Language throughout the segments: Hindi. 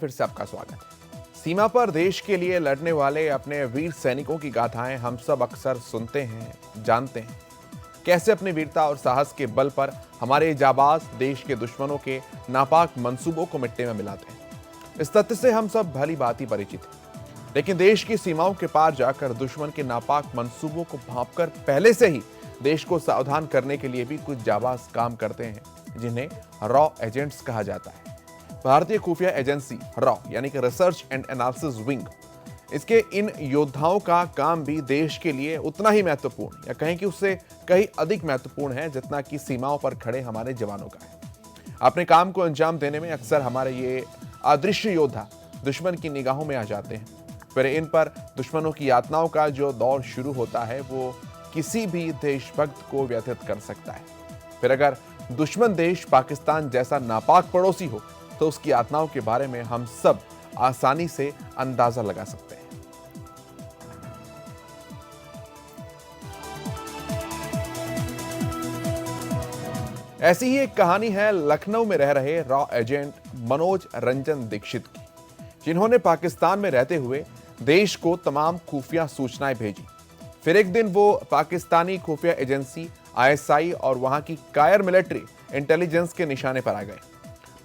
फिर से आपका स्वागत है। सीमा पर देश के लिए लड़ने वाले अपने वीर सैनिकों की गाथाएं हम सब अक्सर सुनते हैं, जानते हैं कैसे अपनी वीरता और साहस के बल पर हमारे जाबाज देश के दुश्मनों के नापाक मंसूबों को मिट्टी में मिलाते हैं। इस तथ्य से हम सब भली भांति परिचित हैं, लेकिन देश की सीमाओं के पार जाकर दुश्मन के नापाक मंसूबों को भांपकर पहले से ही देश को सावधान करने के लिए भी कुछ जाबाज काम करते हैं, जिन्हें रॉ एजेंट्स कहा जाता है। भारतीय खुफिया एजेंसी रॉ यानी कि रिसर्च एंड एनालिसिस विंग, इसके इन योद्धाओं का काम भी देश के लिए उतना ही महत्वपूर्ण या कहें कि उससे कहीं अधिक महत्वपूर्ण है जितना कि सीमाओं पर खड़े हमारे जवानों का है। अपने काम को अंजाम देने में अक्सर हमारे ये अदृश्य योद्धा दुश्मन की निगाहों में आ जाते हैं। फिर इन पर दुश्मनों की यातनाओं का जो दौर शुरू होता है वो किसी भी देशभक्त को व्यथित कर सकता है। फिर अगर दुश्मन देश पाकिस्तान जैसा नापाक पड़ोसी हो तो उसकी यातनाओं के बारे में हम सब आसानी से अंदाजा लगा सकते हैं। ऐसी ही एक कहानी है लखनऊ में रह रहे रॉ एजेंट मनोज रंजन दीक्षित की, जिन्होंने पाकिस्तान में रहते हुए देश को तमाम खुफिया सूचनाएं भेजी। फिर एक दिन वो पाकिस्तानी खुफिया एजेंसी आईएसआई और वहां की कायर मिलिट्री इंटेलिजेंस के निशाने पर आ गए।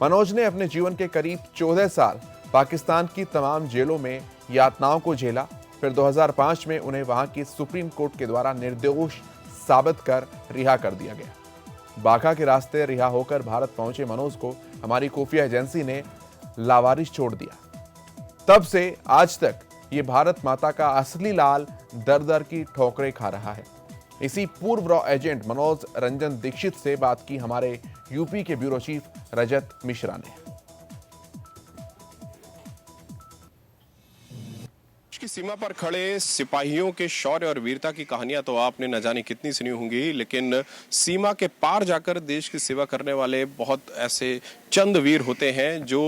मनोज ने अपने जीवन के करीब 14 साल पाकिस्तान की तमाम जेलों में यातनाओं को झेला। फिर 2005 में उन्हें वहां की सुप्रीम कोर्ट के द्वारा निर्दोष साबित कर रिहा कर दिया गया। बाघा के रास्ते रिहा होकर भारत पहुंचे मनोज को हमारी खुफिया एजेंसी ने लावारिस छोड़ दिया। तब से आज तक ये भारत माता का असली लाल दर दर की ठोकरें खा रहा है। इसी पूर्व रॉ एजेंट मनोज रंजन दीक्षित से बात की हमारे यूपी के ब्यूरो चीफ रजत मिश्रा ने। की सीमा पर खड़े सिपाहियों के शौर्य और वीरता की कहानियां तो आपने न जाने कितनी सुनी होंगी, लेकिन सीमा के पार जाकर देश की सेवा करने वाले बहुत ऐसे चंद वीर होते हैं जो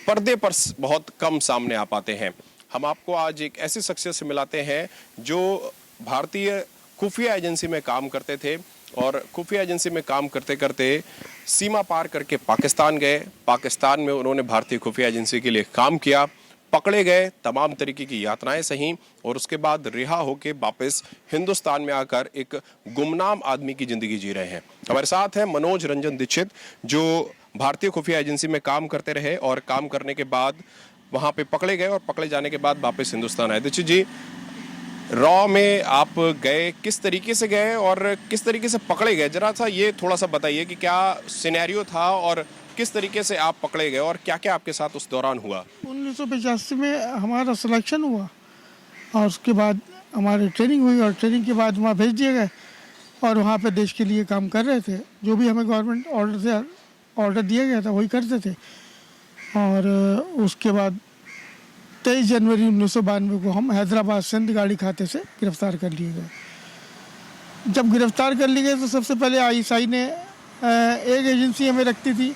पर्दे पर बहुत कम सामने आ पाते हैं। हम आपको आज एक ऐसी शख्सियत से मिलाते हैं जो भारतीय खुफिया एजेंसी में काम करते थे और खुफिया एजेंसी में काम करते करते सीमा पार करके पाकिस्तान गए। पाकिस्तान में उन्होंने भारतीय खुफिया एजेंसी के लिए काम किया, पकड़े गए, तमाम तरीके की यातनाएं सही और उसके बाद रिहा होकर वापस हिंदुस्तान में आकर एक गुमनाम आदमी की जिंदगी जी रहे हैं। हमारे साथ हैं मनोज रंजन दीक्षित, जो भारतीय खुफिया एजेंसी में काम करते रहे और काम करने के बाद वहां पे पकड़े गए और पकड़े जाने के बाद वापस हिंदुस्तान आए। दीक्षित जी, रॉ में आप गए, किस तरीके से गए और किस तरीके से पकड़े गए, जरा सा ये थोड़ा सा बताइए कि क्या सिनेरियो था और किस तरीके से आप पकड़े गए और क्या क्या आपके साथ उस दौरान हुआ। 1985 में हमारा सिलेक्शन हुआ और उसके बाद हमारी ट्रेनिंग हुई और ट्रेनिंग के बाद वहाँ भेज दिए गए और वहाँ पे देश के लिए काम कर रहे थे। जो भी हमें गवर्नमेंट ऑर्डर दिया गया था वही करते थे। और उसके बाद 23 जनवरी 1992 को हम हैदराबाद सिंध गाड़ी खाते से गिरफ्तार कर लिए गए। जब गिरफ्तार कर लिए गए तो सबसे पहले आईएसआई ने एक एजेंसी हमें रखती थी,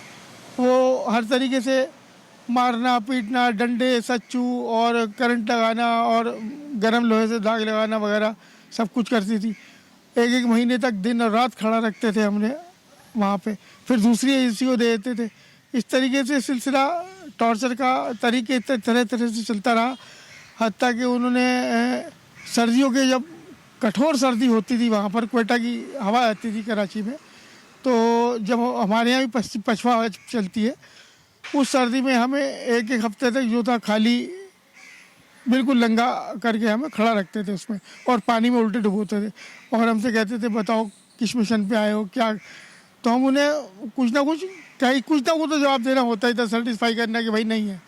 वो हर तरीके से मारना, पीटना, डंडे, सच्चू और करंट लगाना और गर्म लोहे से दाग लगाना वगैरह सब कुछ करती थी। एक एक महीने तक दिन और रात खड़ा रखते थे हमने वहाँ पे, फिर दूसरी एजेंसी को दे देते थे। इस तरीके से सिलसिला टॉर्चर का तरीके तरह तरह से चलता रहा, हत्ता कि उन्होंने सर्दियों के जब कठोर सर्दी होती थी वहाँ पर, क्वेटा की हवा आती थी कराची में, तो जब हमारे यहाँ भी पछवा हवा चलती है, उस सर्दी में हमें एक एक हफ्ते तक जो था खाली बिल्कुल नंगा करके हमें खड़ा रखते थे उसमें और पानी में उल्टे डुबोते थे और हमसे कहते थे बताओ किस मिशन पे आए हो क्या। तो हम उन्हें कुछ ना कुछ तो जवाब देना होता ही था, सर्टिफाई करना कि भाई नहीं है।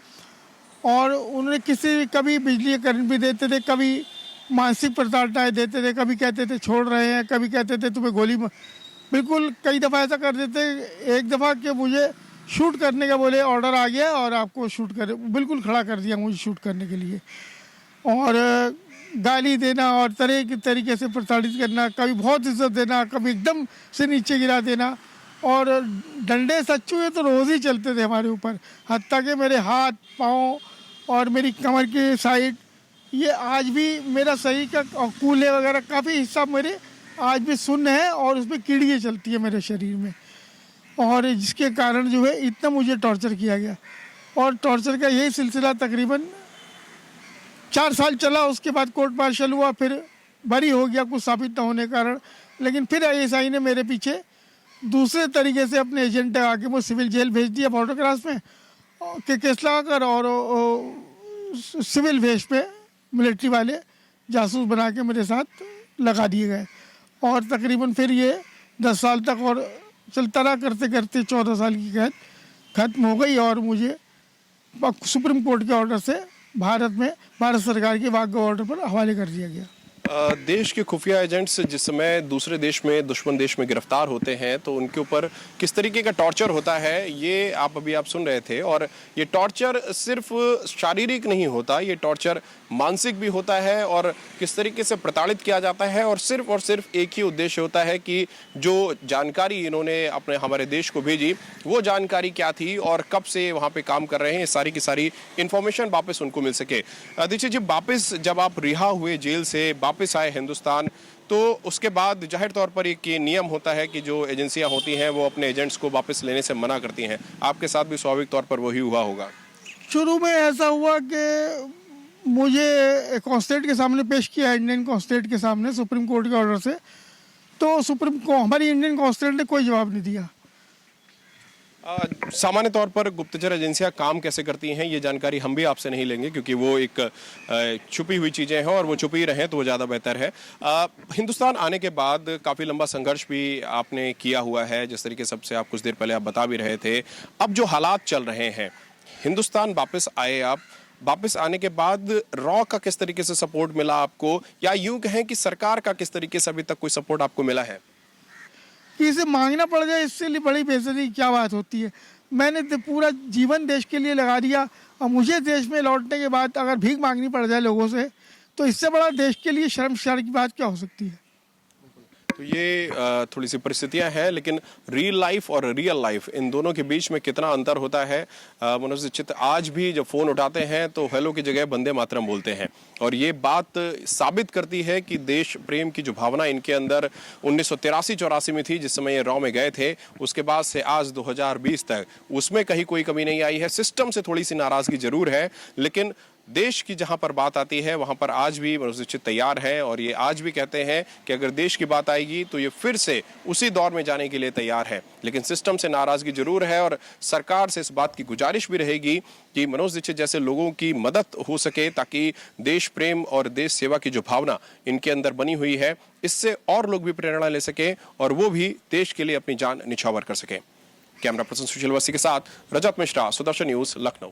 और उन्होंने कभी बिजली करंट भी देते थे, कभी मानसिक प्रताड़नाएं देते थे, कभी कहते थे छोड़ रहे हैं, कभी कहते थे तुम्हें गोली बिल्कुल कई दफ़ा ऐसा कर देते। एक दफ़ा कि मुझे शूट करने का बोले ऑर्डर आ गया और आपको शूट कर बिल्कुल खड़ा कर दिया मुझे शूट करने के लिए, और गाली देना और तरह तरीके से प्रताड़ित करना, कभी बहुत इज्जत देना, कभी एकदम से नीचे गिरा देना और डंडे सच्चू ये तो रोज़ ही चलते थे हमारे ऊपर। हत्ता कि मेरे हाथ पाँव और मेरी कमर की साइड, ये आज भी मेरा शरीर का कूल्हे वगैरह काफ़ी हिस्सा मेरे आज भी सुन्न है और उसमें कीड़ियाँ चलती है मेरे शरीर में, और जिसके कारण जो है इतना मुझे टॉर्चर किया गया। और टॉर्चर का यही सिलसिला तकरीबन 4 साल चला। उसके बाद कोर्ट मार्शल हुआ, फिर बरी हो गया कुछ साबित न होने के कारण। लेकिन फिर आईएसआई ने मेरे पीछे दूसरे तरीके से अपने एजेंट लगा के वो सिविल जेल भेज दिया बॉर्डर क्रॉस में के केस लगाकर, और सिविल वेश पे मिलिट्री वाले जासूस बना के मेरे साथ लगा दिए गए। और तकरीबन फिर ये 10 साल तक और चलता रहा, करते करते 14 साल की कैद खत्म हो गई और मुझे सुप्रीम कोर्ट के ऑर्डर से भारत सरकार के वाघा ऑर्डर पर हवाले कर दिया गया। देश के खुफिया एजेंट्स जिस समय दूसरे देश में, दुश्मन देश में गिरफ्तार होते हैं तो उनके ऊपर किस तरीके का टॉर्चर होता है ये आप सुन रहे थे। और ये टॉर्चर सिर्फ शारीरिक नहीं होता, ये टॉर्चर मानसिक भी होता है और किस तरीके से प्रताड़ित किया जाता है। और सिर्फ एक ही उद्देश्य होता है कि जो जानकारी इन्होंने अपने हमारे देश को भेजी वो जानकारी क्या थी और कब से वहाँ पे काम कर रहे हैं, ये सारी की सारी इंफॉर्मेशन वापस उनको मिल सके। दीक्षित जी, वापस जब आप रिहा हुए जेल से वापस आए हिंदुस्तान, तो उसके बाद जाहिर तौर पर एक ये नियम होता है कि जो एजेंसियां होती हैं वो अपने एजेंट्स को वापस लेने से मना करती हैं। आपके साथ भी स्वाभाविक तौर पर वही हुआ होगा। शुरू में ऐसा हुआ कि मुझे कॉन्स्टेट के सामने पेश किया, इंडियन कॉन्स्टेट के सामने सुप्रीम कोर्ट के ऑर्डर से। तो हमारी इंडियन कॉन्स्टेट ने कोई जवाब नहीं दिया। सामान्य तौर पर गुप्तचर एजेंसियां काम कैसे करती हैं ये जानकारी हम भी आपसे नहीं लेंगे क्योंकि वो एक छुपी हुई चीज़ें हैं और वो छुपी रहें तो वो ज़्यादा बेहतर है। हिंदुस्तान आने के बाद काफ़ी लंबा संघर्ष भी आपने किया हुआ है, जिस तरीके सबसे आप कुछ देर पहले आप बता भी रहे थे। अब जो हालात चल रहे हैं, हिंदुस्तान वापस आए आप, वापस आने के बाद रॉ का किस तरीके से सपोर्ट मिला आपको, या यूं कहें कि सरकार का किस तरीके से अभी तक कोई सपोर्ट आपको मिला है? कि इसे मांगना पड़ जाए, इससे लिए बड़ी बेइज्जती की क्या बात होती है। मैंने तो पूरा जीवन देश के लिए लगा दिया और मुझे देश में लौटने के बाद अगर भीख मांगनी पड़ जाए लोगों से, तो इससे बड़ा देश के लिए शर्मसार की बात क्या हो सकती है। तो ये थोड़ी सी परिस्थितियां हैं, लेकिन रियल लाइफ और रियल लाइफ इन दोनों के बीच में कितना अंतर होता है। मनोज दीक्षित आज भी जब फोन उठाते हैं तो हेलो की जगह वंदे मातरम बोलते हैं, और ये बात साबित करती है कि देश प्रेम की जो भावना इनके अंदर 1983-84 में थी, जिस समय ये रॉ में गए थे, उसके बाद से आज 2020 तक उसमें कहीं कोई कमी नहीं आई है। सिस्टम से थोड़ी सी नाराजगी जरूर है, लेकिन देश की जहां पर बात आती है वहां पर आज भी मनोज दीक्षित तैयार है। और ये आज भी कहते हैं कि अगर देश की बात आएगी तो ये फिर से उसी दौर में जाने के लिए तैयार है। लेकिन सिस्टम से नाराजगी जरूर है और सरकार से इस बात की गुजारिश भी रहेगी कि मनोज दीक्षित जैसे लोगों की मदद हो सके, ताकि देश प्रेम और देश सेवा की जो भावना इनके अंदर बनी हुई है, इससे और लोग भी प्रेरणा ले सके और वो भी देश के लिए अपनी जान निछावर कर सके। कैमरा पर्सन सुशील वसी के साथ रजत मिश्रा, सुदर्शन न्यूज, लखनऊ।